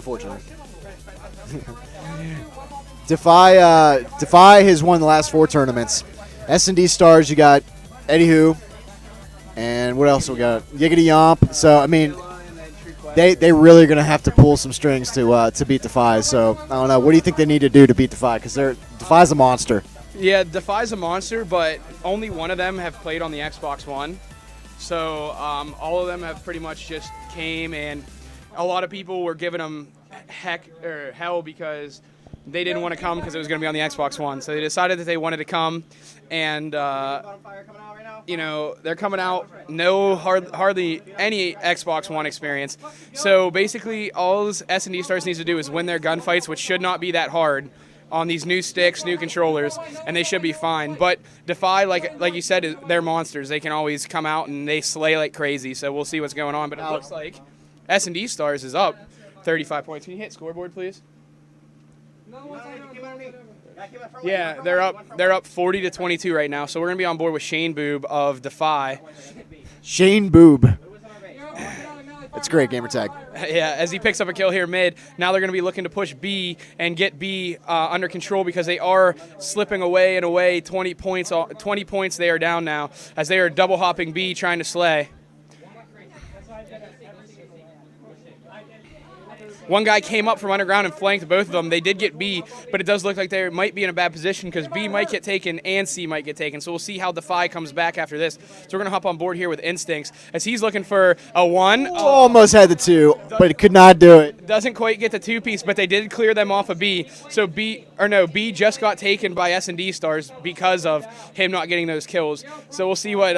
Unfortunately. Defy has won the last 4 tournaments. SnD Stars, you got Eddie Hu, and what else we got? Yiggity Yomp. So I mean, they really are going to have to pull some strings to beat Defy. So I don't know. What do you think they need to do to beat Defy? Because Defy's a monster. Yeah, Defy's a monster, but only one of them have played on the Xbox One. So all of them have pretty much just came, and a lot of people were giving them hell because they didn't want to come because it was going to be on the Xbox One. So they decided that they wanted to come, and you know, they're coming out hardly any Xbox One experience. So basically, all SnD Stars needs to do is win their gunfights, which should not be that hard on these new sticks, new controllers, and they should be fine. But Defy, like you said, they're monsters. They can always come out and they slay like crazy. So we'll see what's going on. But it looks like SnD Stars is up 35 points. Can you hit scoreboard, please? Yeah, they're up 40 to 22 right now. So we're gonna be on board with Shane Boob of Defy. Shane Boob. That's great gamer tag. Yeah, as he picks up a kill here mid, now they're going to be looking to push B and get B under control because they are slipping away and away. 20 points they are down now as they are double hopping B trying to slay. One guy came up from underground and flanked both of them. They did get B, but it does look like they might be in a bad position because B might get taken and C might get taken. So we'll see how Defy comes back after this. So we're going to hop on board here with Instincts as he's looking for a 1. Almost had the 2, but could not do it. Doesn't quite get the 2-piece, but they did clear them off of B. So B just got taken by SnD Stars because of him not getting those kills. So we'll see what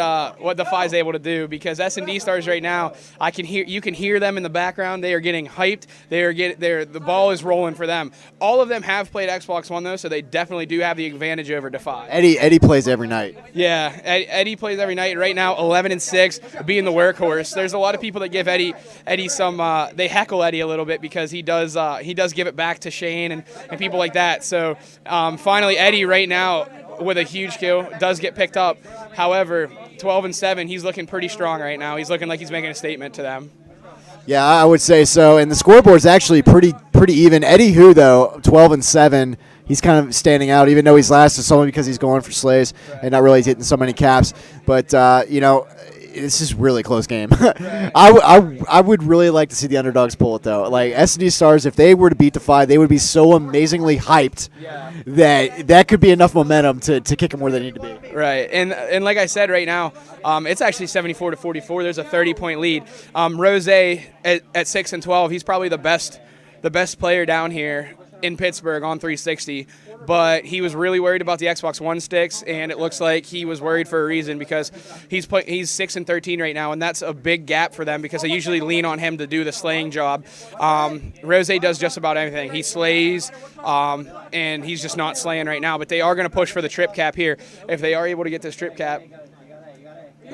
Defy's able to do because SnD Stars right now, you can hear them in the background. They are getting hyped. The ball is rolling for them. All of them have played Xbox One though, so they definitely do have the advantage over Defy. Eddie plays every night. Yeah, Eddie plays every night. Right now, 11-6, being the workhorse. There's a lot of people that give Eddie some. They heckle Eddie a little bit because he does give it back to Shane and people like that. So finally, Eddie right now with a huge kill does get picked up. However, 12-7, he's looking pretty strong right now. He's looking like he's making a statement to them. Yeah, I would say so. And the scoreboard's actually pretty even. Eddie Hu, though, 12-7, he's kind of standing out, even though he's last. It's only because he's going for slays and not really hitting so many caps. But, you know, this is a really close game. I would really like to see the underdogs pull it, though. Like, SnD Stars, if they were to beat Defy, they would be so amazingly hyped that could be enough momentum to kick them where they need to be. Right, and like I said, right now, it's actually 74-44. There's a 30-point lead. Rose at 6-12, he's probably the best player down here in Pittsburgh on 360. But he was really worried about the Xbox One sticks, and it looks like he was worried for a reason because he's 6-13 right now, and that's a big gap for them because they usually lean on him to do the slaying job. Rose does just about everything. He slays, and he's just not slaying right now. But they are going to push for the trip cap here. If they are able to get this trip cap,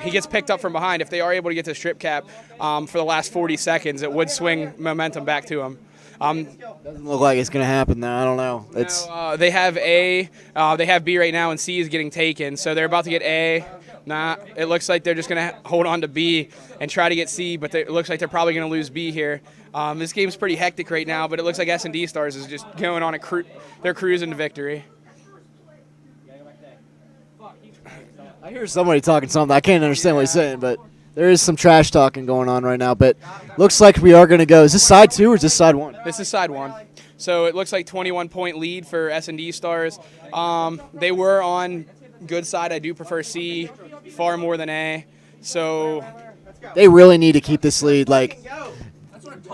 he gets picked up from behind. If they are able to get this trip cap for the last 40 seconds, it would swing momentum back to him. Doesn't look like it's going to happen, though. I don't know. They have A, they have B right now, and C is getting taken. So they're about to get A. Nah, it looks like they're just going to hold on to B and try to get C, but it looks like they're probably going to lose B here. This game's pretty hectic right now, but it looks like SnD Stars is just going on they're cruising to victory. I hear somebody talking something. I can't understand what he's saying, but there is some trash talking going on right now. But looks like we are going to go. Is this side 2 or is this side 1? This is side 1. So it looks like 21-point lead for SnD Stars. They were on good side. I do prefer C far more than A. So they really need to keep this lead. Like,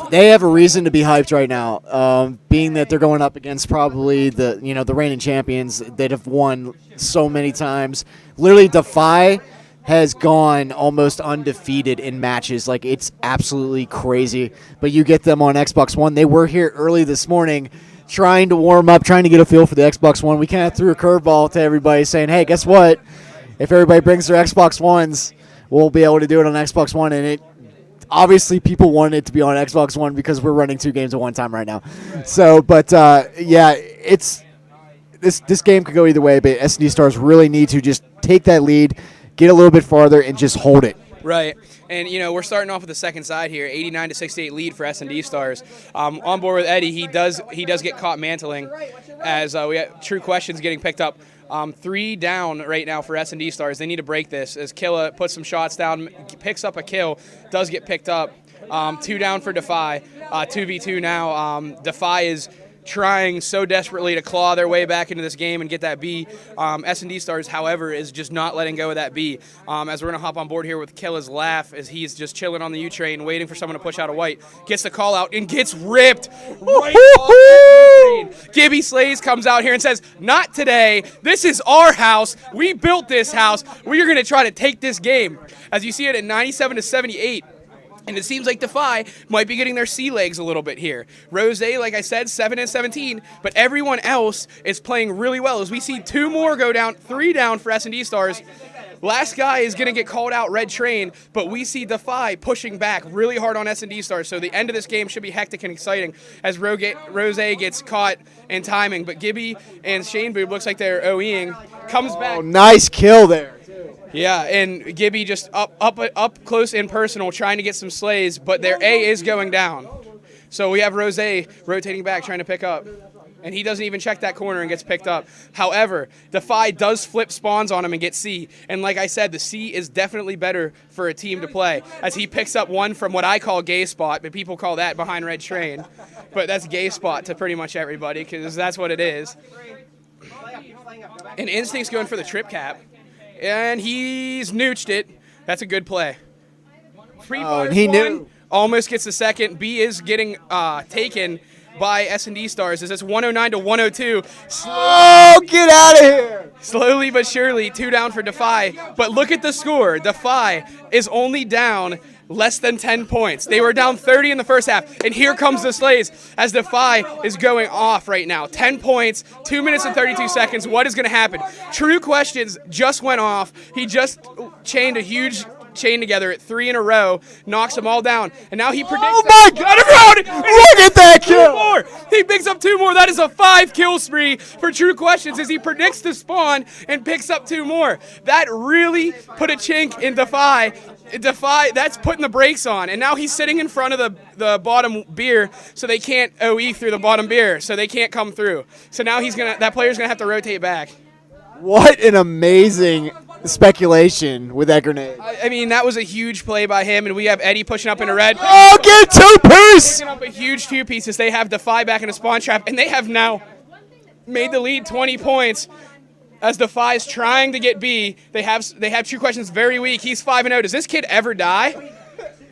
they have a reason to be hyped right now, being that they're going up against probably the reigning champions that have won so many times. Literally, Defy has gone almost undefeated in matches. Like, it's absolutely crazy. But you get them on Xbox One. They were here early this morning trying to warm up, trying to get a feel for the Xbox One. We kind of threw a curveball to everybody saying, hey, guess what? If everybody brings their Xbox Ones, we'll be able to do it on Xbox One. And it obviously people want it to be on Xbox One because we're running 2 games at one time right now. So, but, yeah, it's this game could go either way, but SnD Stars really need to just take that lead, get a little bit farther, and just hold it. Right. And, we're starting off with the second side here, 89-68 lead for SnD Stars. On board with Eddie, he does get caught mantling as we have True Questions getting picked up. 3 down right now for SnD Stars. They need to break this as Killa puts some shots down, picks up a kill, does get picked up. 2 down for Defy. 2v2 now. Defy is trying so desperately to claw their way back into this game and get that B. SnD Stars, however, is just not letting go of that B. As we're going to hop on board here with Killa's laugh as he's just chilling on the U-train, waiting for someone to push out a white. Gets the call out and gets ripped right off the U-train. Gibby Slays comes out here and says, not today. This is our house. We built this house. We are going to try to take this game. As you see it at 97-78. And it seems like Defy might be getting their sea legs a little bit here. Rose, like I said, 7-17, but everyone else is playing really well. As we see 2 more go down, 3 down for SnD Stars. Last guy is going to get called out, Red Train, but we see Defy pushing back really hard on SnD Stars. So the end of this game should be hectic and exciting as Rose gets caught in timing. But Gibby and Shane Boob looks like they're OEing. Comes back. Oh, nice kill there. Yeah, and Gibby just up close and personal trying to get some slays, but their A is going down. So we have Rose rotating back trying to pick up. And he doesn't even check that corner and gets picked up. However, Defy does flip spawns on him and get C. And like I said, the C is definitely better for a team to play as he picks up one from what I call gay spot, but people call that behind Red Train. But that's gay spot to pretty much everybody because that's what it is. And Instinct's going for the trip cap. And he's nooched it. That's a good play. And he knew. Almost gets the second. B is getting taken by SnD Stars as it's 109-102. Oh, get out of here. Slowly but surely, 2 down for Defy. But look at the score. Defy is only down less than 10 points. They were down 30 in the first half, and here comes the Slays as Defy is going off right now. 10 points, 2 minutes and 32 seconds. What is going to happen? True Questions just went off. He just chained a huge chain together at 3 in a row, knocks them all down, and now he predicts. Oh my God! Look at that kill! 2 more. He picks up 2 more. That is a 5-kill spree for True Questions as he predicts the spawn and picks up 2 more. That really put a chink in Defy. Defy, that's putting the brakes on, and now he's sitting in front of the bottom beer, so they can't OE through the bottom beer, so they can't come through. So now that player's gonna have to rotate back. What an amazing speculation with that grenade. I mean, that was a huge play by him, and we have Eddie pushing up into red. Oh, get 2-piece! Picking up a huge 2 pieces. They have Defy back in a spawn trap, and they have now made the lead 20 points. As Defy is trying to get B, they have True Questions very weak. He's 5-0. Does this kid ever die?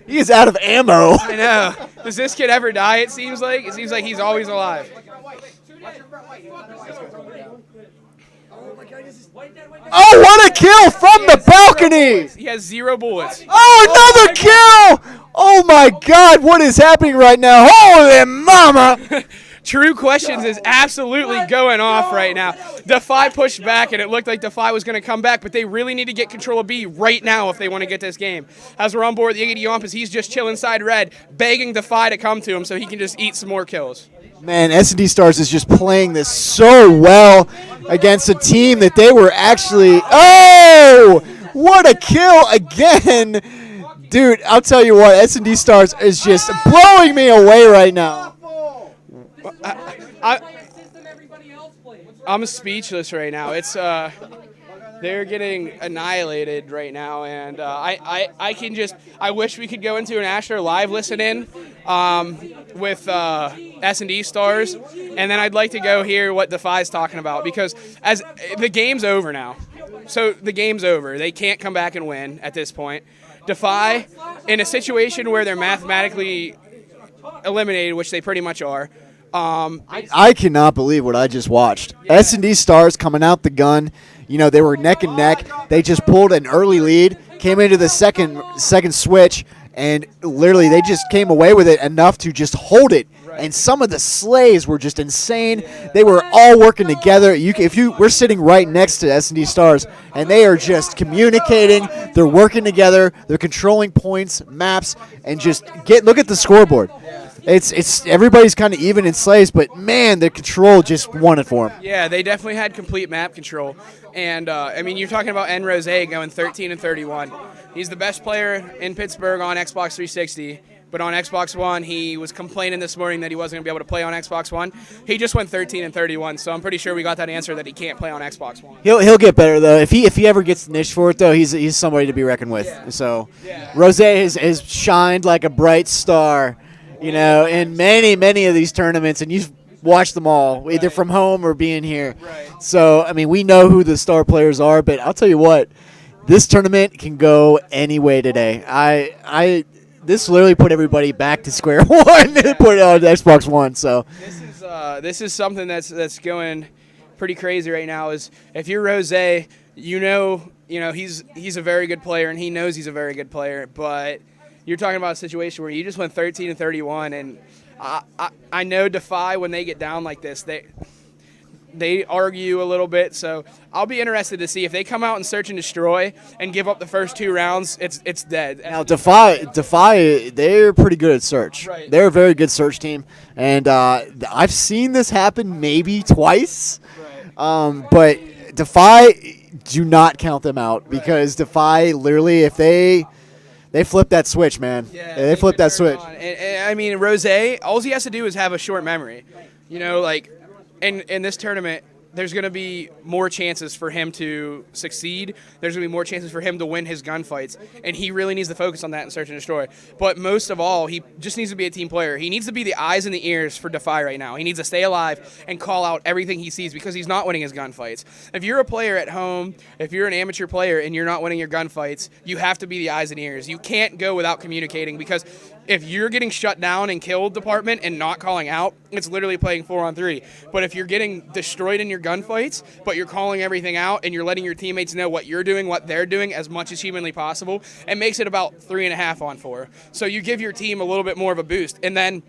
He is out of ammo. I know. Does this kid ever die? It seems like he's always alive. Oh, what a kill from the balcony! He has 0 bullets. Oh, another kill! Oh my God, what is happening right now? Holy mama! True Questions is absolutely going off right now. Defy pushed back, and it looked like Defy was going to come back, but they really need to get control of B right now if they want to get this game. As we're on board the Iggy Yompas, he's just chilling inside red, begging Defy to come to him so he can just eat some more kills. Man, SnD Stars is just playing this so well against a team that they were actually... Oh! What a kill again! Dude, I'll tell you what, SnD Stars is just blowing me away right now. I'm speechless right now. It's they're getting annihilated right now, and I wish we could go into an Asher live listen in with SnD Stars, and then I'd like to go hear what Defy's talking about because as the game's over now. So the game's over. They can't come back and win at this point. Defy, in a situation where they're mathematically eliminated, which they pretty much are. I cannot believe what I just watched. Yeah. SnD Stars coming out the gun. You know, they were neck and neck. They just pulled an early lead, came into the second switch, and literally they just came away with it enough to just hold it. Right. And some of the slays were just insane. They were all working together. We're sitting right next to SnD Stars, and they are just communicating. They're working together. They're controlling points, maps, and just look at the scoreboard. It's everybody's kind of even in slaves, but man, the control just won it for them. Yeah, they definitely had complete map control. And, I mean, you're talking about N. Rose going 13 and 31. He's the best player in Pittsburgh on Xbox 360. But on Xbox One, he was complaining this morning that he wasn't going to be able to play on Xbox One. He just went 13 and 31, so I'm pretty sure we got that answer that he can't play on Xbox One. He'll get better though. If he ever gets the niche for it though, he's somebody to be reckoned with. Yeah. So, Yeah. Rose has shined like a bright star, you know, in many of these tournaments, and you've watched them all, either from home or being here. Right. So, I mean, we know who the star players are, but I'll tell you what, this tournament can go any way today. This literally put everybody back to square one and put it on Xbox One. So this is something that's going pretty crazy right now. Is if you're Rose, you know he's a very good player and he knows he's a very good player. But you're talking about a situation where you just went 13 and 31, and I know Defy, when they get down like this, they argue a little bit, so I'll be interested to see if they come out and search and destroy and give up the first 2 rounds. It's dead. now Defy, they're pretty good at search. Right. They're a very good search team, and I've seen this happen maybe twice. Right. But Defy, do not count them out because Defy literally, if they flip that switch, man. Yeah, they flip that switch. And I mean, Rose, all he has to do is have a short memory. You know, like in this tournament, there's going to be more chances for him to succeed. There's going to be more chances for him to win his gunfights, and he really needs to focus on that in Search and Destroy. But most of all, he just needs to be a team player. He needs to be the eyes and the ears for Defy right now. He needs to stay alive and call out everything he sees because he's not winning his gunfights. If you're a player at home, if you're an amateur player and you're not winning your gunfights, you have to be the eyes and ears. You can't go without communicating because if you're getting shut down in kill department and not calling out, it's literally playing 4-on-3. But if you're getting destroyed in your gunfights, but you're calling everything out and you're letting your teammates know what you're doing, what they're doing as much as humanly possible, it makes it about 3.5-on-4. So you give your team a little bit more of a boost. And then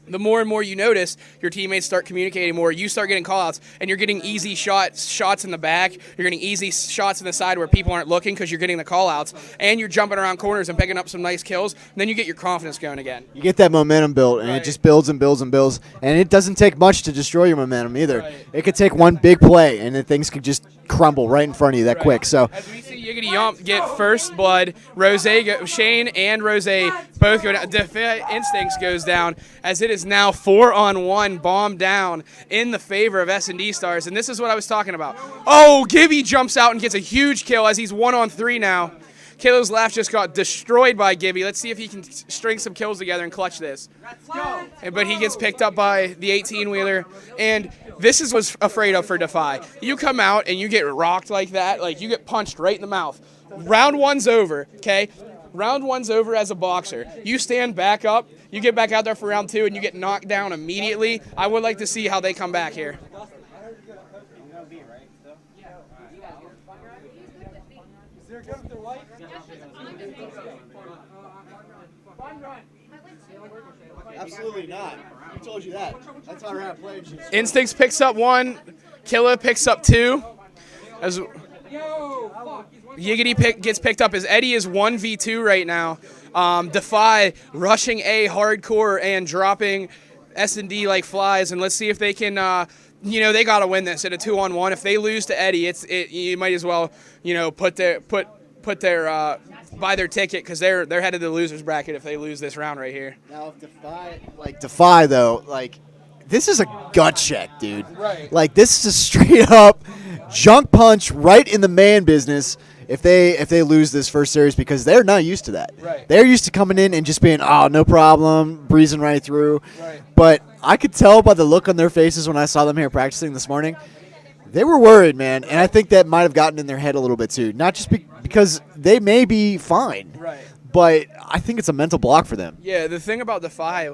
the more and more you notice, your teammates start communicating more. You start getting callouts, and you're getting easy shots in the back. You're getting easy shots in the side where people aren't looking because you're getting the callouts, and you're jumping around corners and picking up some nice kills. And then you get your confidence going again. You get that momentum built, and Right. it just builds and builds and builds. And it doesn't take much to destroy your momentum either. Right. It could take one big play, and then things could just crumble right in front of you that Right. quick. So As we see Yiggity Yump get first blood, Shane and Rose both go down. Defy Instincts goes down as it is now 4-on-1 bomb down in the favor of SnD Stars. And this is what I was talking about. Oh, Gibby jumps out and gets a huge kill as he's 1-on-3 now. Kalo's Laugh just got destroyed by Gibby. Let's see if he can string some kills together and clutch this. But he gets picked up by the 18-wheeler. And this is what's afraid of for Defy. You come out and you get rocked like that, like you get punched right in the mouth. Round one's over, okay? Round one's over as a boxer. You stand back up, you get back out there for round 2, and you get knocked down immediately. I would like to see how they come back here. absolutely not. Who told you that? That's how I played. Instincts picks up 1. Killa picks up 2. As Yiggity gets picked up as Eddie is 1v2 right now. Defy rushing A hardcore and dropping SnD like flies. And let's see if they can, they got to win this at a 2-on-1. If they lose to Eddie, you might as well, put their buy their ticket because they're headed to the losers bracket if they lose this round right here. Now, if Defy though, this is a gut check, dude. Right. Like, this is a straight up junk punch right in the man business if they lose this first series because they're not used to that. Right. They're used to coming in and just being, oh, no problem, breezing right through. Right. But I could tell by the look on their faces when I saw them here practicing this morning, they were worried, man. And I think that might have gotten in their head a little bit too. Not just because they may be fine. Right. But I think it's a mental block for them. Yeah, the thing about Defy,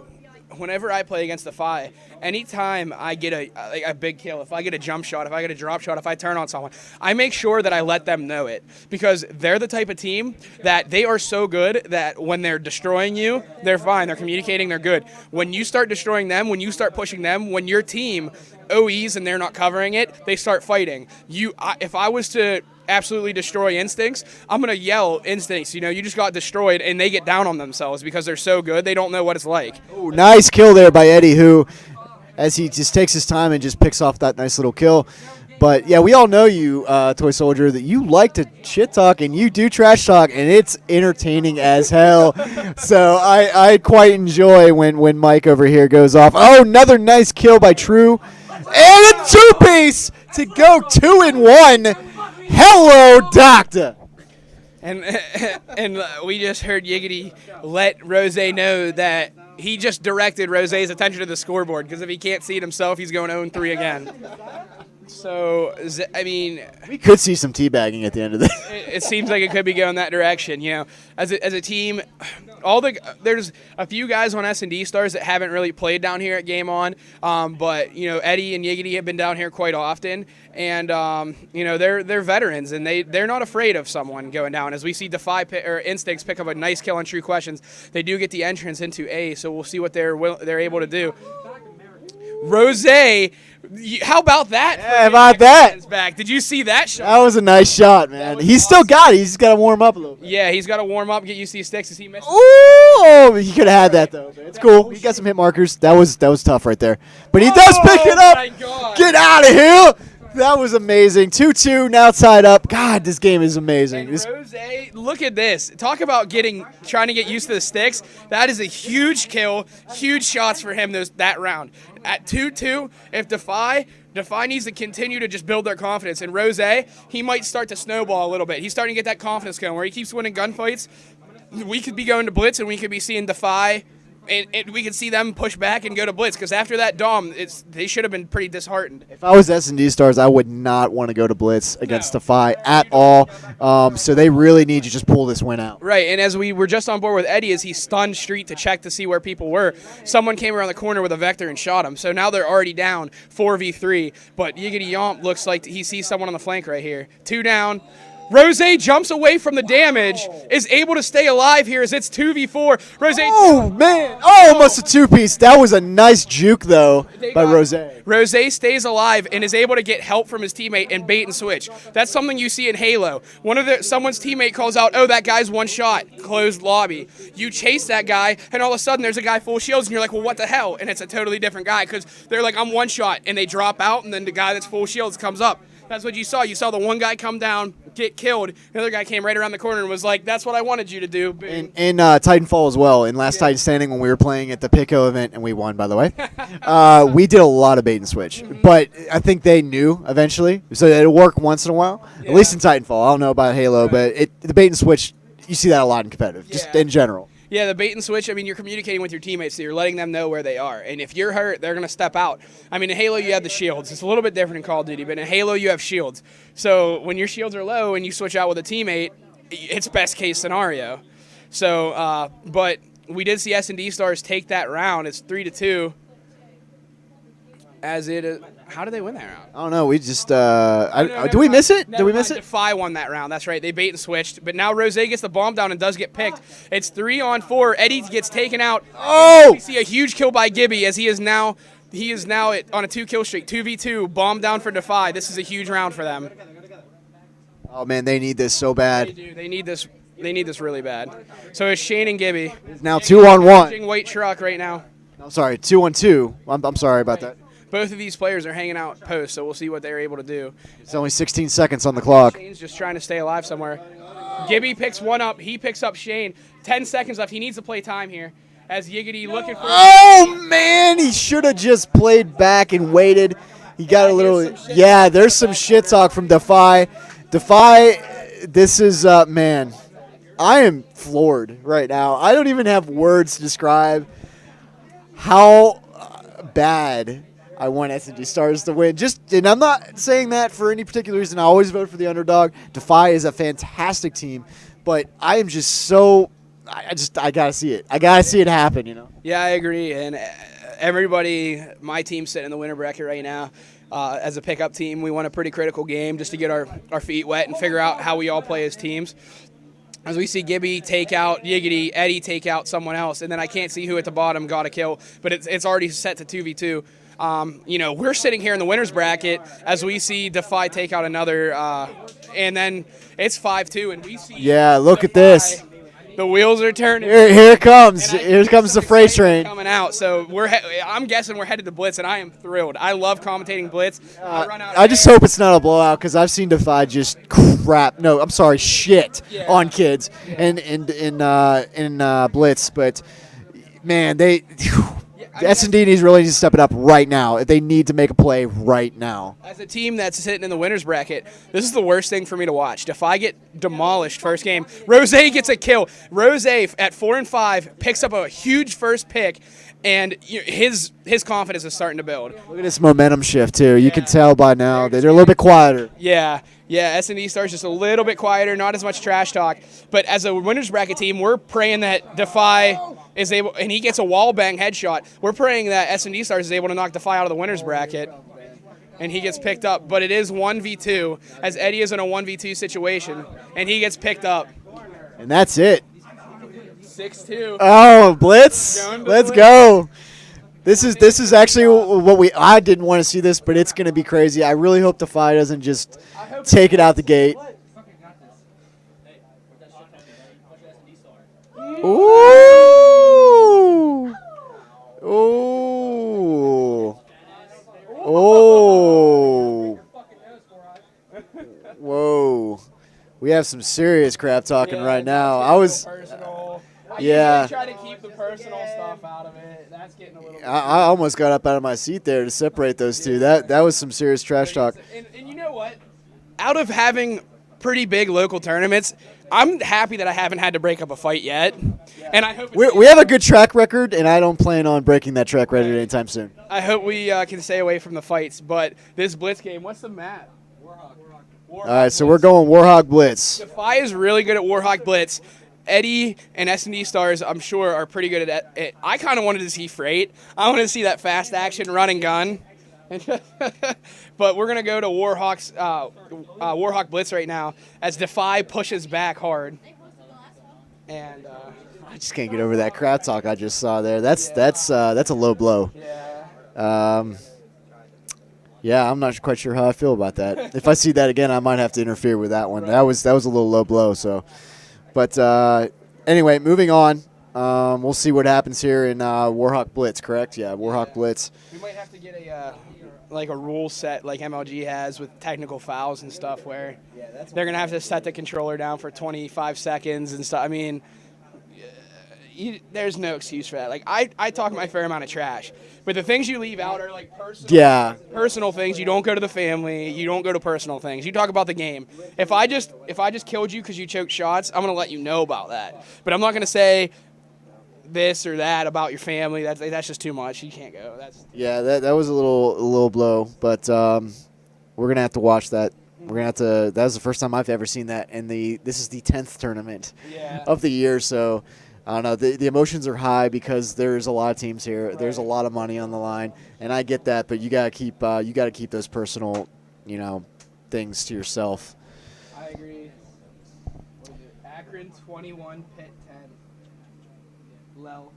whenever I play against Defy, anytime I get a big kill, if I get a jump shot, if I get a drop shot, if I turn on someone, I make sure that I let them know it because they're the type of team that they are so good that when they're destroying you, they're fine. They're communicating, they're good. When you start destroying them, when you start pushing them, when your team OEs and they're not covering it, they start fighting. If I was to absolutely destroy Instincts, I'm going to yell Instincts. You know, you just got destroyed, and they get down on themselves because they're so good. They don't know what it's like. Ooh, nice kill there by Eddie, who, as he just takes his time and just picks off that nice little kill. But, yeah, we all know you, Toy Soldier, that you like to shit talk and you do trash talk, and it's entertaining as hell. So I quite enjoy when Mike over here goes off. Oh, another nice kill by True. And a two-piece to go 2-1. Hello, Doctor. And we just heard Yiggity let Rose know that he just directed Rose's attention to the scoreboard, because if he can't see it himself, he's going 0-3 again. So, I mean, we could see some teabagging at the end of this. It seems like it could be going that direction. You know, as a team, there's a few guys on SnD Stars that haven't really played down here at Game On, but you know, Eddie and Yiggity have been down here quite often, and you know, they're veterans, and they're not afraid of someone going down. As we see Defy or Instincts pick up a nice kill on True Questions, they do get the entrance into A, so we'll see what they're able to do. Rose, how about that? Yeah, how about that? Back. Did you see that shot? That was a nice shot, man. He's awesome. Still got it. He's just got to warm up a little bit. Yeah, he's got to warm up, get used to these sticks as he misses. Ooh, he could have had that, though. It's cool. He got some hit markers. That was tough right there. But he does pick it up. My God. Get out of here. That was amazing. 2-2, now tied up. God, this game is amazing. And Rose, look at this. Talk about trying to get used to the sticks. That is a huge kill, huge shots for him that round. At 2-2, if Defy needs to continue to just build their confidence. And Rose, he might start to snowball a little bit. He's starting to get that confidence going where he keeps winning gunfights. We could be going to Blitz, and we could be seeing Defy, and we could see them push back and go to Blitz, because after that Dom, they should have been pretty disheartened. If I was SnD Stars, I would not want to go to Blitz against Defy at all. So they really need to just pull this win out. Right, and as we were just on board with Eddie, as he stunned Street to check to see where people were, someone came around the corner with a Vector and shot him. So now they're already down 4v3, but Yiggity Yomp looks like he sees someone on the flank right here. 2 down. Rose jumps away from the damage, is able to stay alive here as it's 2v4. Rose. Oh, man. Oh, almost a two-piece. That was a nice juke, though, by Rose. Rose stays alive and is able to get help from his teammate and bait and switch. That's something you see in Halo. Someone's teammate calls out, oh, that guy's one shot, closed lobby. You chase that guy, and all of a sudden there's a guy full shields, and you're like, well, what the hell? And it's a totally different guy, because they're like, I'm one shot, and they drop out, and then the guy that's full shields comes up. That's what you saw. You saw the one guy come down, get killed. The other guy came right around the corner and was like, that's what I wanted you to do. In Titanfall as well, in Last Titan Standing, when we were playing at the Pico event, and we won, by the way, we did a lot of bait and switch. But I think they knew eventually, so it'll work once in a while, at least in Titanfall. I don't know about Halo, but the bait and switch, you see that a lot in competitive, just in general. Yeah, the bait and switch, I mean, you're communicating with your teammates, so you're letting them know where they are. And if you're hurt, they're going to step out. I mean, in Halo, you have the shields. It's a little bit different in Call of Duty, but in Halo, you have shields. So when your shields are low and you switch out with a teammate, it's best case scenario. So, but we did see SnD Stars take that round. It's 3-2. As it is. How did they win that round? I don't know. We just do we miss it? Did we miss it? Defy won that round. That's right. They bait and switched. But now Rose gets the bomb down and does get picked. It's 3-on-4. Eddie gets taken out. Oh! We see a huge kill by Gibby as he is now on a 2-kill streak. 2v2. Bomb down for Defy. This is a huge round for them. Oh man, they need this so bad. They do. They need this. They need this really bad. So it's Shane and Gibby. It's now 2-on-1. White truck right now. I'm sorry, 2-on-2. I'm sorry about that. Both of these players are hanging out post, so we'll see what they're able to do. It's only 16 seconds on the clock. Shane's just trying to stay alive somewhere. Gibby picks one up. He picks up Shane. 10 seconds left. He needs to play time here. As Yiggity looking for... Oh, man! He should have just played back and waited. He got a little... Yeah, there's some shit talk from Defy. Defy, this is... man, I am floored right now. I don't even have words to describe how bad... I want SnD Stars to win. And I'm not saying that for any particular reason. I always vote for the underdog. Defy is a fantastic team, but I am just so I gotta see it. I gotta see it happen. You know. Yeah, I agree. And everybody, my team's sitting in the winner bracket right now. As a pickup team, we won a pretty critical game just to get our feet wet and figure out how we all play as teams. As we see Gibby take out Yiggity, Eddie take out someone else, and then I can't see who at the bottom got a kill, but it's already set to 2v2. You know, we're sitting here in the winner's bracket as we see Defy take out another and then it's 5-2, and we see. Yeah, look at Defy. this. The wheels are turning. Here it comes. And Here comes the some freight excitement train. coming out. So I'm guessing we're headed to Blitz, and I am thrilled. I love commentating Blitz. I just hope it's not a blowout because I've seen Defy just crap. No, I'm sorry, shit on kids in Blitz. But man, SnD needs really to step it up right now. They need to make a play right now. As a team that's sitting in the winner's bracket, this is the worst thing for me to watch. Defy get demolished first game. Rose gets a kill. Rose at 4-5 picks up a huge first pick, and his confidence is starting to build. Look at this momentum shift too. You can tell by now that they're a little bit quieter. Yeah, SnD Stars just a little bit quieter, not as much trash talk. But as a winner's bracket team, we're praying that Defy is able, and he gets a wall bang headshot. We're praying that SnD Stars is able to knock Defy out of the winner's bracket, and he gets picked up. But it is 1v2, as Eddie is in a 1v2 situation, and he gets picked up. And that's it. 6-2. Oh, Blitz! Let's go. This is actually what I didn't want to see this, but it's going to be crazy. I really hope Defy doesn't just take it out the gate. Ooh! Ooh! Oh! Whoa! We have some serious crap talking right now. Yeah. Try to keep the personal stuff out of it. That's getting a little. I almost got up out of my seat there to separate those two. That was some serious trash talk. And you know what? Out of having pretty big local tournaments, I'm happy that I haven't had to break up a fight yet. And I hope we have a good track record, and I don't plan on breaking that track record anytime soon. I hope we can stay away from the fights. But this Blitz game, what's the map? All right, so we're going Warhawk Blitz. Defy is really good at Warhawk Blitz. Eddie and SnD Stars, I'm sure, are pretty good at it. I kind of wanted to see Freight. I wanted to see that fast action run and gun. But we're going to go to Warhawk Blitz right now as Defy pushes back hard. And I just can't get over that crowd talk I just saw there. That's a low blow. Yeah, I'm not quite sure how I feel about that. If I see that again, I might have to interfere with that one. That was a little low blow. So, but anyway, moving on. We'll see what happens here in Warhawk Blitz. Correct? Yeah, Warhawk Blitz. We might have to get a rule set like MLG has with technical fouls and stuff, where they're gonna have to set the controller down for 25 seconds and stuff. I mean, there's no excuse for that. Like I talk my fair amount of trash, but the things you leave out are like personal things. You don't go to the family. You don't go to personal things. You talk about the game. If I just killed you because you choked shots, I'm gonna let you know about that. But I'm not gonna say this or that about your family. That's just too much. You can't go. That was a little blow, but we're gonna have to watch that. We're gonna have to. That was the first time I've ever seen that, and this is the 10th tournament of the year. So I don't know. The emotions are high because there's a lot of teams here. Right. There's a lot of money on the line, and I get that. But you gotta keep those personal, things to yourself. I agree. What is it? Akron 21, Pitt 10. Lel.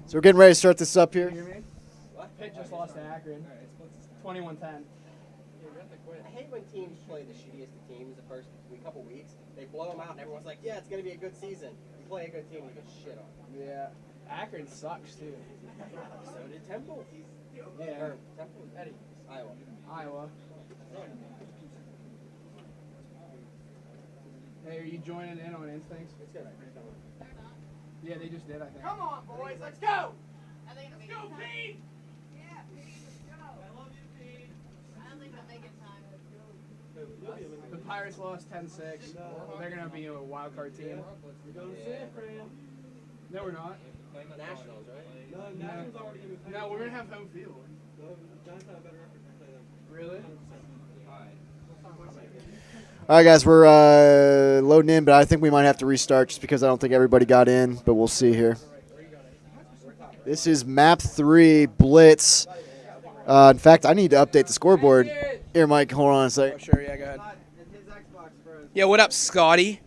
So we're getting ready to start this up here. You hear me? What? Pitt just lost to Akron. 21-10. I hate when teams play the shittiest of teams the first couple weeks. They blow them out, and everyone's like, "Yeah, it's gonna be a good season." You play a good team, you get shit on. Yeah, Akron sucks too. So did Temple. Yeah. Or Temple, Eddie, Iowa. Hey, are you joining in on Instincts? It's good. Yeah, they just did, I think. Come on, boys, let's go! Let's go, Pete! Yeah, Pete, let's go. I love you, Pete. I don't think they'll make it time. The Pirates lost 10-6. They're going to be a wild card team. No, we're not. Playing the Nationals, right? No, we're going to have home field. Really? All right, guys, we're loading in, but I think we might have to restart just because I don't think everybody got in, but we'll see here. This is Map 3 Blitz. In fact, I need to update the scoreboard. Here, Mike, hold on a second. Oh, sure, yeah, go ahead. Yeah, what up, Scotty?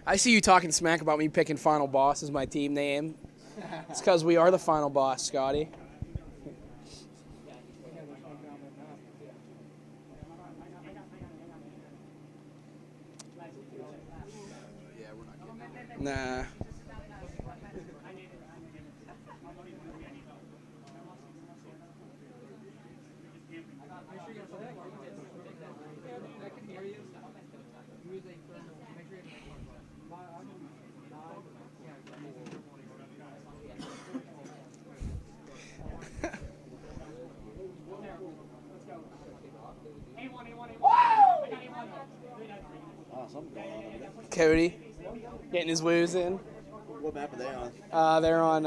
I see you talking smack about me picking Final Boss as my team name. It's because we are the Final Boss, Scotty. Nah. Oh, something going on over there. Cody getting his woos in. What map are they on? They're on,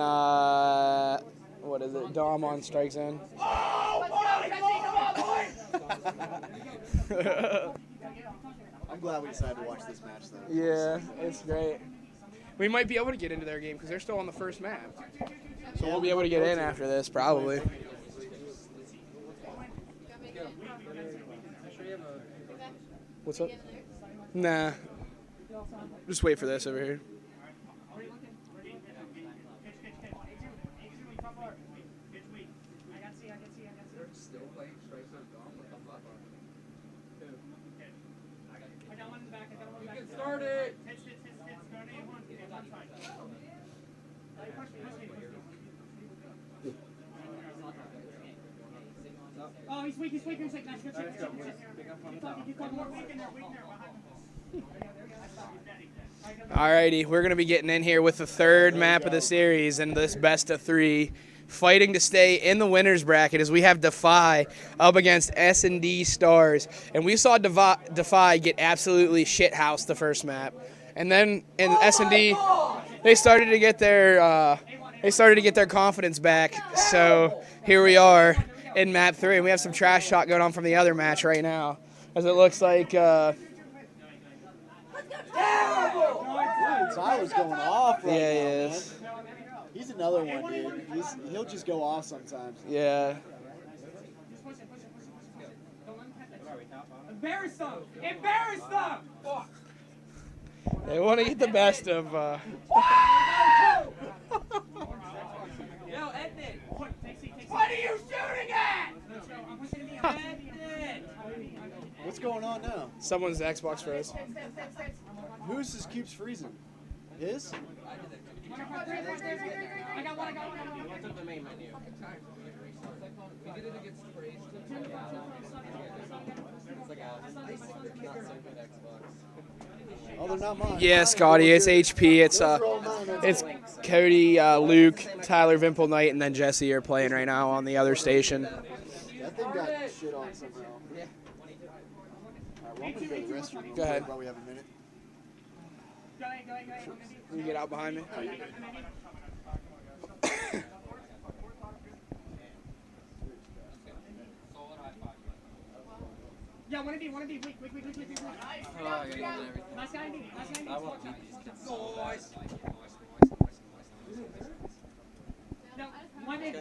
what is it? Dom on strike zone. I'm glad we decided to watch this match, though. Yeah, it's great. We might be able to get into their game because they're still on the first map. So we'll be able to get in after this, probably. What's up? Nah. Just wait for this over here. Oh, he's weak, he's like, nice, good shit, Keep going, more weak in there, Alrighty, we're going to be getting in here with the third map of the series in this best of three. Fighting to stay in the winner's bracket as we have Defy up against SnD Stars. And we saw Defy get absolutely shithoused the first map. And then in SnD, they started to get their confidence back. So here we are in map 3, and we have some trash talk going on from the other match right now, as it looks like Tyler's going off right yeah, now, he man. is. He's another one, dude. He'll just go off sometimes. Yeah. Embarrass them! Embarrass them! They want to get the best of Yo, Edmund! What are you shooting at? What's going on now? someone's Xbox froze. Whose just keeps freezing? His? I got one. What's up the main menu? It's like a not so good Xbox. Oh, they're not mine. Yeah, Scotty, it's HP. It's Cody, Luke, Tyler, Vimple Knight, and then Jesse are playing right now on the other station. That thing got shit on somehow. Yeah. Alright, well, I'm gonna go to the restroom. Go ahead. While we have a minute. Can you get out behind me? Yeah, one of you, weak. Oh, I gotta get everything. Last guy, I want to beat these kids so bad. No, one in.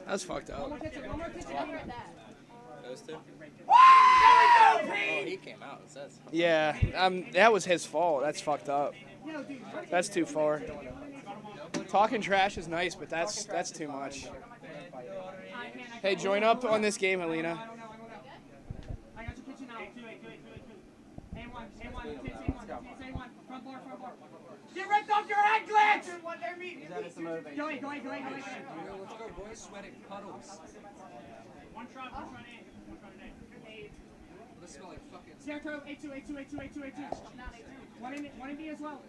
That's fucked up. One more pitch. Those two? Oh, he came out, it says. Yeah, that was his fault. That's fucked up. That's too far. Talking trash is nice, but that's too much. Hey, join up on this game, Helena. I got your kitchen out. A1, kids, A1. Front bar. Get ripped off your head, Glitch! What they're meeting. That is the motivation. Go. Let's go, boys. Sweating puddles. One shot A. Let's smell like fucking. Scarecrow, A2. One in B as well.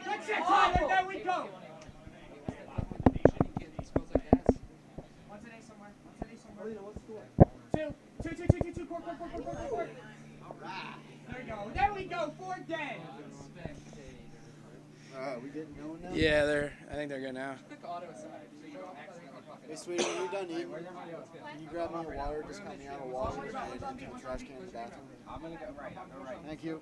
Good shit, Tyler, there we go! It smells like ass. One's an A somewhere. Two. Court. There we go, 4 dead. Alright, we getting going now? Yeah, I think they're good now. Quick auto aside. Hey, sweetie, when you're done eating, can you grab me a water? Just cut me out of water and into the trash can in the bathroom. I'm gonna go right. Thank you.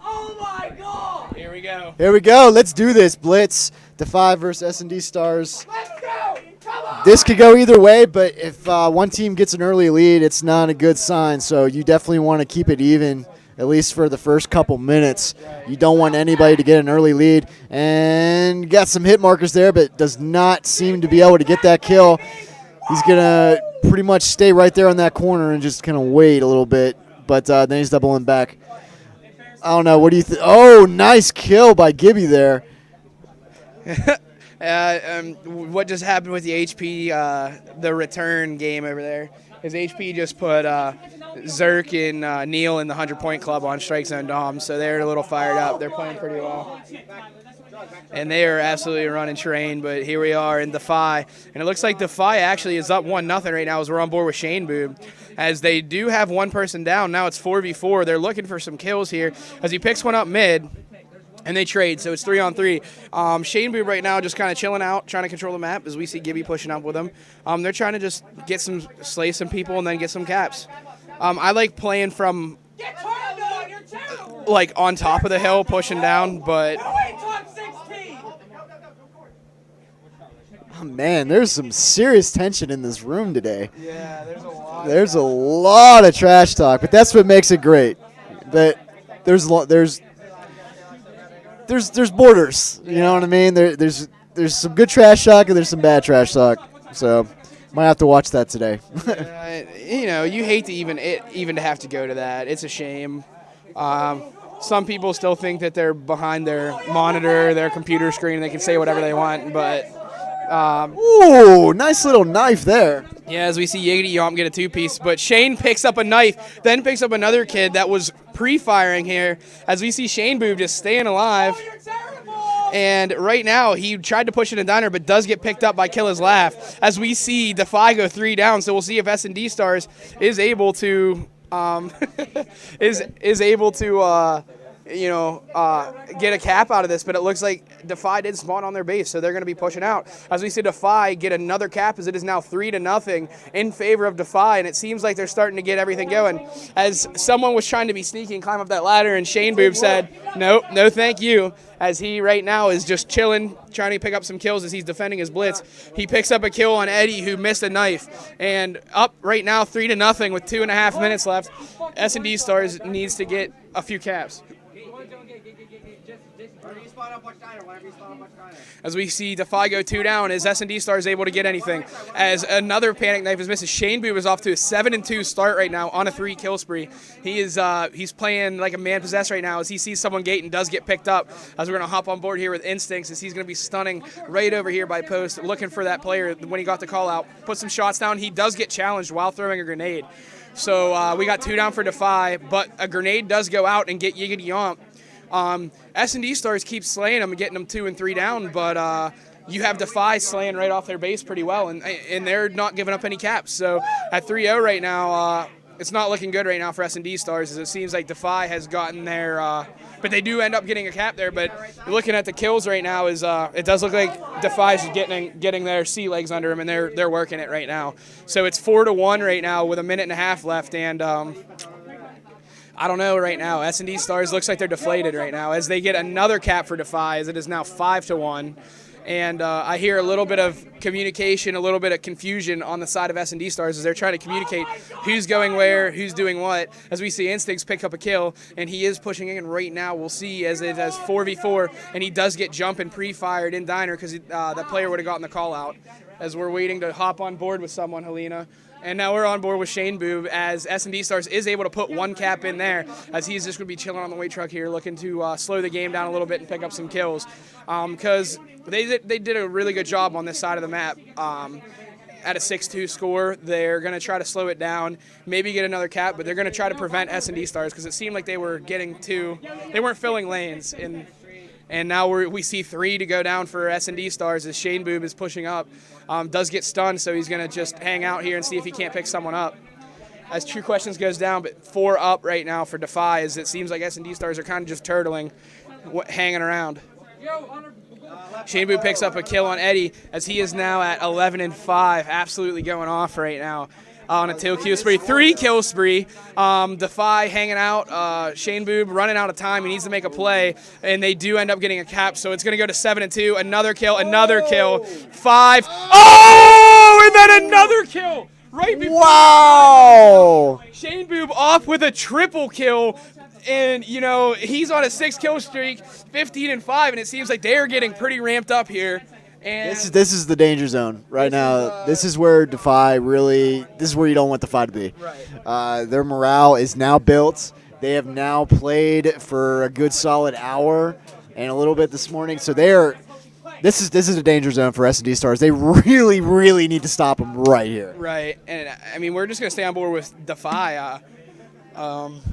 Oh my god! Here we go. Here we go. Let's do this. Blitz, Defy versus SnD Stars. Let's go! Come on! This could go either way, but if one team gets an early lead, it's not a good sign. So you definitely want to keep it even, at least for the first couple minutes. You don't want anybody to get an early lead. And got some hit markers there, but does not seem to be able to get that kill. He's going to pretty much stay right there on that corner and just kind of wait a little bit. But then he's doubling back. I don't know. What do you think? Oh, nice kill by Gibby there. What just happened with the HP, the return game over there? Is HP just put Zerk and Neil in the 100-point club on Strike Zone Dom, so they're a little fired up. They're playing pretty well. And they are absolutely running train, but here we are in Defy. And it looks like Defy actually is up 1-0 right now as we're on board with Shane Boob. As they do have one person down, now it's 4v4. They're looking for some kills here as he picks one up mid. And they trade, so it's 3-on-3. Shane Boob right now just kind of chilling out, trying to control the map as we see Gibby pushing up with him. They're trying to just slay some people and then get some caps. I like playing from like on top of the hill, pushing down, but oh, man, there's some serious tension in this room today. yeah, There's a lot of trash talk, but that's what makes it great. That there's borders. You know what I mean? There's some good trash talk and there's some bad trash talk. So might have to watch that today. you know, you hate to even to have to go to that. It's a shame. Some people still think that they're behind their monitor, their computer screen, and they can say whatever they want, but Ooh, nice little knife there. yeah, as we see Yiggity Yomp get a two-piece, but Shane picks up a knife, then picks up another kid that was pre-firing here, as we see Shane Boob just staying alive. And right now, he tried to push it in diner, but does get picked up by Kill His Laugh, as we see Defy go 3 down. So we'll see if SnD Stars is able to get a cap out of this, but it looks like Defy did spawn on their base, so they're going to be pushing out. As we see Defy get another cap, as it is now 3-0 in favor of Defy, and it seems like they're starting to get everything going. As someone was trying to be sneaky and climb up that ladder, and Shane Boob said, no thank you, as he right now is just chilling, trying to pick up some kills as he's defending his blitz. He picks up a kill on Eddie, who missed a knife, and up right now 3-0 with 2.5 minutes left. SnD Stars needs to get a few caps. As we see Defy go 2 down, is SnD Stars able to get anything? As another panic knife is missed. Shane Boob is off to a 7-2 start right now on a 3-kill spree. He is he's playing like a man possessed right now as he sees someone gate and does get picked up. As we're gonna hop on board here with Instincts, as he's gonna be stunning right over here by post, looking for that player when he got the call out. Put some shots down. He does get challenged while throwing a grenade. So we got 2 down for Defy, but a grenade does go out and get Yiggity Yomp. SnD Stars keep slaying them and getting them 2 and 3 down, but you have Defy slaying right off their base pretty well, and they're not giving up any caps. So at 3-0 right now, it's not looking good right now for SnD Stars, as it seems like Defy has gotten their but they do end up getting a cap there. But looking at the kills right now, is it does look like Defy's getting their sea legs under them, and they're working it right now. So it's 4-1 right now with a 1.5 minutes left, and I don't know right now. SnD Stars looks like they're deflated right now as they get another cap for Defy, as it is now 5-1. And I hear a little bit of communication, a little bit of confusion on the side of SnD Stars as they're trying to communicate who's going where, who's doing what. As we see Instincts pick up a kill, and he is pushing in right now. We'll see as it has 4v4, and he does get jump and pre-fired in diner because that player would have gotten the call out. As we're waiting to hop on board with someone, Helena. And now we're on board with Shane Boob, as SnD Stars is able to put 1 cap in there, as he's just going to be chilling on the weight truck here, looking to slow the game down a little bit and pick up some kills. Because they did a really good job on this side of the map. At a 6-2 score, they're going to try to slow it down, maybe get another cap, but they're going to try to prevent SnD Stars, because it seemed like they were they weren't filling lanes. And now we see 3 to go down for SnD Stars as Shane Boob is pushing up. Does get stunned, so he's going to just hang out here and see if he can't pick someone up. As True Questions goes down, but 4 up right now for Defy, as it seems like SnD Stars are kind of just turtling, hanging around. Shane Boob picks up a kill on Eddie, as he is now at 11-5, absolutely going off right now. On a 2-kill spree, 3-kill spree. Defy hanging out. Shane Boob running out of time. He needs to make a play, and they do end up getting a cap. So it's going to go to 7-2. Another kill. 5. Oh, and then another kill right before. Wow! Shane Boob off with a triple kill. And, you know, he's on a 6-kill streak, 15-5, and it seems like they're getting pretty ramped up here. And This is the danger zone right This now. is, This is where Defy really. This is where you don't want Defy to be. Right. Their morale is now built. They have now played for a good solid hour and a little bit this morning. So they're. This is a danger zone for SnD Stars. They really need to stop them right here. Right, and I mean we're just gonna stay on board with Defy.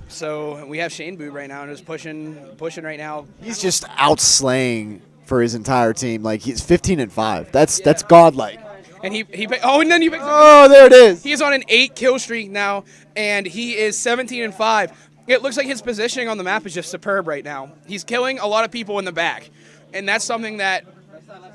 So we have Shane Boob right now and is pushing right now. He's just outslaying for his entire team. Like he's 15-5. That's godlike. And he and then he picks Oh, there it is. He is on an 8 kill streak now, and he is 17-5. It looks like his positioning on the map is just superb right now. He's killing a lot of people in the back, and that's something that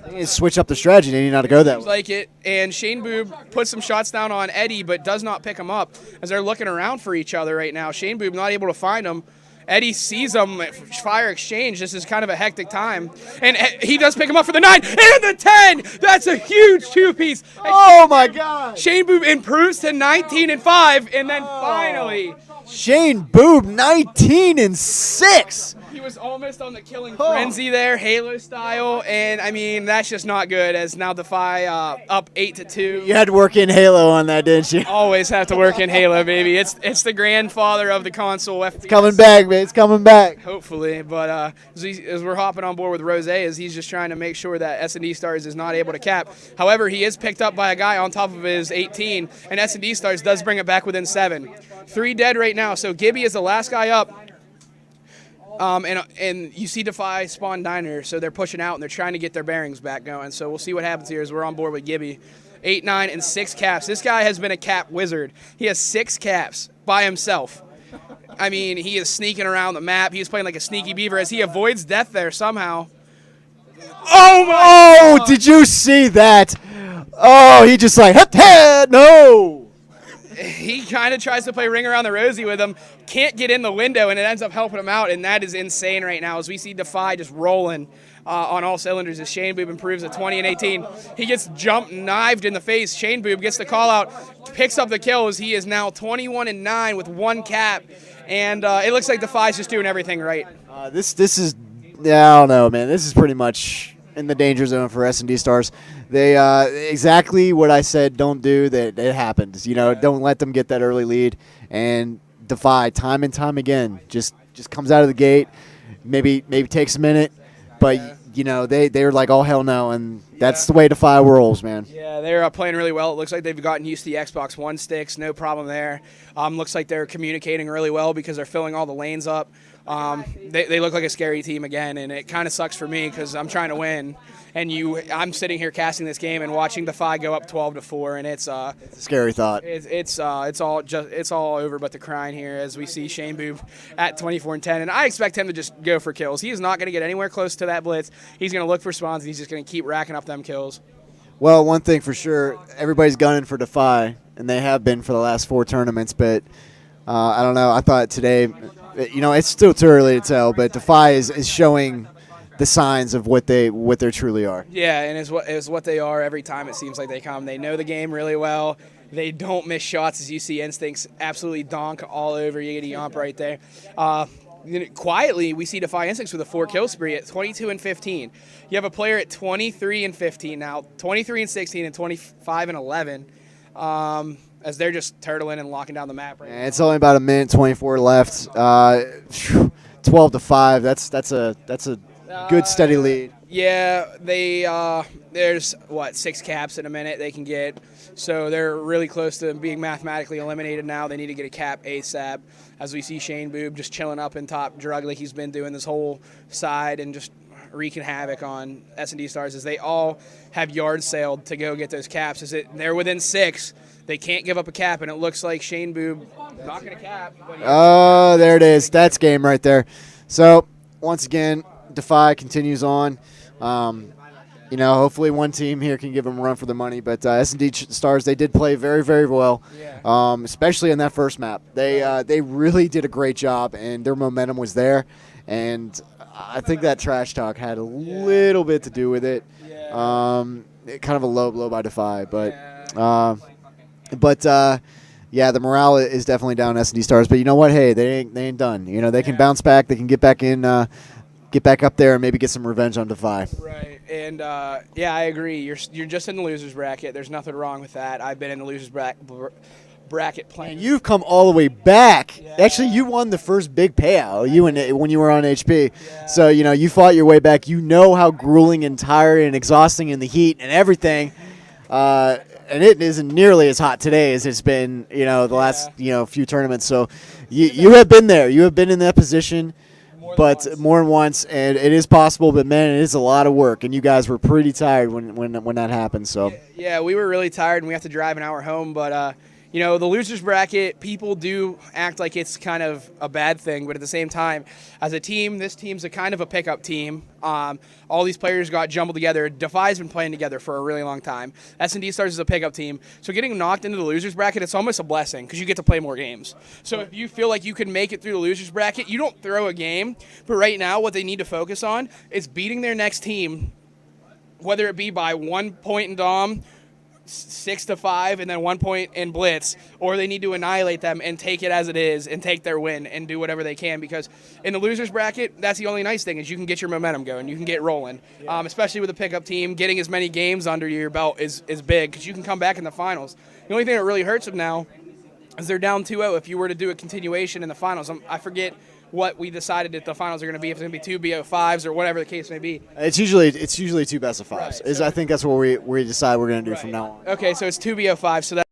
They need to switch up the strategy. They need not to go that seems way. like it. And Shane Boob puts some shots down on Eddie, but does not pick him up as they're looking around for each other right now. Shane Boob not able to find him. Eddie sees him at fire exchange. This is kind of a hectic time. And he does pick him up for the 9 and the 10. That's a huge 2-piece. Oh my God! Shane Boob improves to 19-5, and then finally, Shane Boob 19-6. he was almost on the killing frenzy there, Halo style. And I mean, that's just not good. As now Defy up 8-2. You had to work in Halo on that, didn't you? Always have to work in Halo, baby. It's the grandfather of the console. FPS. Coming back, man. It's coming back. Hopefully, but as we're hopping on board with Rose, as he's just trying to make sure that SnD Stars is not able to cap. However, he is picked up by a guy on top of his 18, and SnD Stars does bring it back within 7. 3 dead right now, so Gibby is the last guy up. And you see Defy spawn Diner, so they're pushing out and they're trying to get their bearings back going. So we'll see what happens here as we're on board with Gibby. 8, 9, and 6 caps. This guy has been a cap wizard. He has 6 caps by himself. I mean, he is sneaking around the map. He is playing like a sneaky beaver as he avoids death there somehow. Oh my! Oh, did you see that? Oh, he just like, no. He kind of tries to play ring around the rosy with him, can't get in the window, and it ends up helping him out, and that is insane right now as we see Defy just rolling on all cylinders as Shane Boob improves to 20-18. He gets jumped, knifed in the face. Shane Boob gets the call out, picks up the kills. He is now 21-9 with 1 cap, and it looks like Defy's just doing everything right. This is, yeah, I don't know, man. This is pretty much in the danger zone for SnD Stars. They exactly what I said. Don't do that. It happens. You know, don't let them get that early lead. And Defy, time and time again, just comes out of the gate. Maybe takes a minute, but you know they're like, oh hell no, and that's the way Defy rolls, man. Yeah, they're playing really well. It looks like they've gotten used to the Xbox One sticks. No problem there. Looks like they're communicating really well because they're filling all the lanes up. They look like a scary team again, and it kind of sucks for me because I'm trying to win. And I'm sitting here casting this game and watching Defy go up 12-4, and it's a scary thought. It's all over but the crying here as we see Shane Boob at 24-10, and I expect him to just go for kills. He is not going to get anywhere close to that blitz. He's going to look for spawns, and he's just going to keep racking up them kills. Well, one thing for sure, everybody's gunning for Defy, and they have been for the last 4 tournaments. But I don't know. I thought today, you know, it's still too early to tell, but Defy is showing the signs of what they truly are. Yeah, and is what they are every time it seems like they come. They know the game really well. They don't miss shots, as you see Instincts absolutely donk all over Yiggity Yomp right there. Quietly, we see Defy Instincts with a 4-kill spree at 22-15. You have a player at 23-15 now, 23-16, and 25-11. As they're just turtling and locking down the map right now. It's only about a minute 24 left. 12-5. That's a good steady lead. Yeah, there's 6 caps in a minute they can get, so they're really close to being mathematically eliminated now. They need to get a cap ASAP. As we see Shane Boob just chilling up in top drug like he's been doing this whole side and just wreaking havoc on SnD Stars as they all have yard sailed to go get those caps. They're within 6. They can't give up a cap, and it looks like Shane Boob not going to cap. Oh, there it is. That's game right there. So once again, Defy continues on. You know, hopefully one team here can give them a run for the money. But SnD Stars, they did play very, very well, especially in that first map. They really did a great job, and their momentum was there. And I think that trash talk had a little bit to do with it. Kind of a low blow by Defy, but yeah, the morale is definitely down SnD Stars. But you know what? Hey, they ain't done. You know, they can bounce back. They can get back in get back up there and maybe get some revenge on Defy. Right, and yeah, I agree. You're just in the losers bracket. There's nothing wrong with that. I've been in the losers bracket playing. And you've come all the way back. Yeah. Actually, you won the first big payout. You and when you were on HP. Yeah. So you fought your way back. You know how grueling and tired and exhausting in the heat and everything. And it isn't nearly as hot today as it's been, the last few tournaments. So you have been there. You have been in that position. More than once, and it is possible, but man, it is a lot of work, and you guys were pretty tired when that happened. So yeah, we were really tired, and we have to drive an hour home. But the losers bracket, people do act like it's kind of a bad thing, but at the same time, as a team, this team's a kind of a pickup team. All these players got jumbled together. Defy's been playing together for a really long time. SnD Stars is a pickup team. So getting knocked into the losers bracket, it's almost a blessing because you get to play more games. So if you feel like you can make it through the losers bracket, you don't throw a game. But right now, what they need to focus on is beating their next team, whether it be by 1 point in Dom, 6-5, and then 1 point in Blitz, or they need to annihilate them and take it as it is and take their win and do whatever they can, because in the losers bracket, that's the only nice thing is you can get your momentum going, you can get rolling, especially with a pickup team. Getting as many games under your belt is big because you can come back in the finals. The only thing that really hurts them now is they're down 2-0 if you were to do a continuation in the finals. I forget what we decided that the finals are going to be, if it's going to be 2 BO5s or whatever the case may be. it's usually 2 best of 5s. Right, I think that's what we decide we're going to do from now on. Okay, so it's 2 BO5, so that